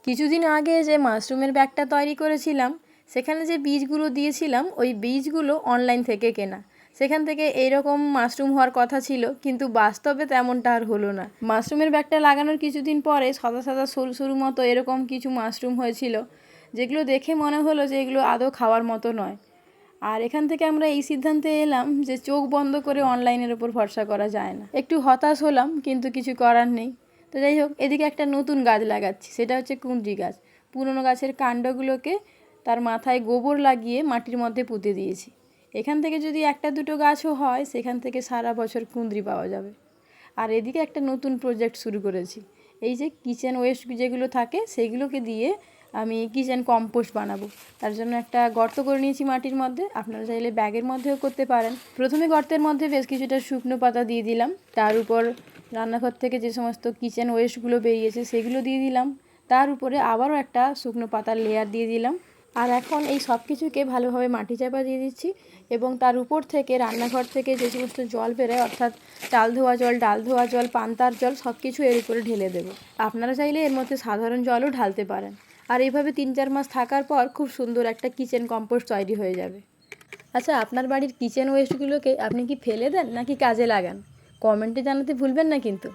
কিছুদিন আগে যে মাশরুমের ব্যাগটা তৈরি করেছিলাম, সেখানে যে বীজগুলো দিয়েছিলাম ওই বীজগুলো অনলাইন থেকে কেনা। সেখান থেকে এইরকম মাশরুম হওয়ার কথা ছিল, কিন্তু বাস্তবে তেমনটা আর হলো না। মাশরুমের ব্যাগটা লাগানোর কিছুদিন পরে সাদা সাদা সরু সরু মতো এরকম কিছু মাশরুম হয়েছিল, যেগুলো দেখে মনে হলো যে এগুলো আদৌ খাওয়ার মতো নয়। আর এখান থেকে আমরা এই সিদ্ধান্তে এলাম যে চোখ বন্ধ করে অনলাইনের ওপর ভরসা করা যায় না। একটু হতাশ হলাম, কিন্তু কিছু করার নেই। তো যাই হোক, এদিকে একটা নতুন গাছ লাগাচ্ছি, সেটা হচ্ছে কুঁদরি গাছ। পুরনো গাছের কাণ্ডগুলোকে তার মাথায় গোবর লাগিয়ে মাটির মধ্যে পুঁতে দিয়েছি। এখান থেকে যদি একটা দুটো গাছও হয়, সেখান থেকে সারা বছর কুঁদরি পাওয়া যাবে। আর এদিকে একটা নতুন প্রজেক্ট শুরু করেছি। এই যে কিচেন ওয়েস্ট যেগুলো থাকে সেগুলোকে দিয়ে আমি কিচেন কম্পোস্ট বানাবো। তার জন্য একটা গর্ত করে নিয়েছি মাটির মধ্যে। আপনারা চাইলে ব্যাগের মধ্যেও করতে পারেন। প্রথমে গর্তের মধ্যে বেশ কিছুটা শুকনো পাতা দিয়ে দিলাম, তার উপর রান্নাঘর থেকে যে সমস্ত কিচেন ওয়েস্টগুলো বেরিয়েছে সেগুলো দিয়ে দিলাম, তার উপরে আবারও একটা শুকনো পাতার লেয়ার দিয়ে দিলাম। আর এখন এই সব কিছুকে ভালোভাবে মাটি চাপা দিয়ে দিচ্ছি, এবং তার উপর থেকে রান্নাঘর থেকে যে সমস্ত জল বেরোয়, অর্থাৎ চাল ধোয়া জল, ডাল ধোয়া জল, পান্তার জল, সব কিছু এর উপরে ঢেলে দেবো। আপনারা চাইলে এর মধ্যে সাধারণ জলও ঢালতে পারেন। আর এইভাবে 3-4 মাস থাকার পর খুব সুন্দর একটা কিচেন কম্পোস্ট তৈরি হয়ে যাবে। আচ্ছা, আপনার বাড়ির কিচেন ওয়েস্টগুলোকে আপনি কি ফেলে দেন নাকি কাজে লাগান? কমেন্টে জানাতে ভুলবেন না কিন্তু।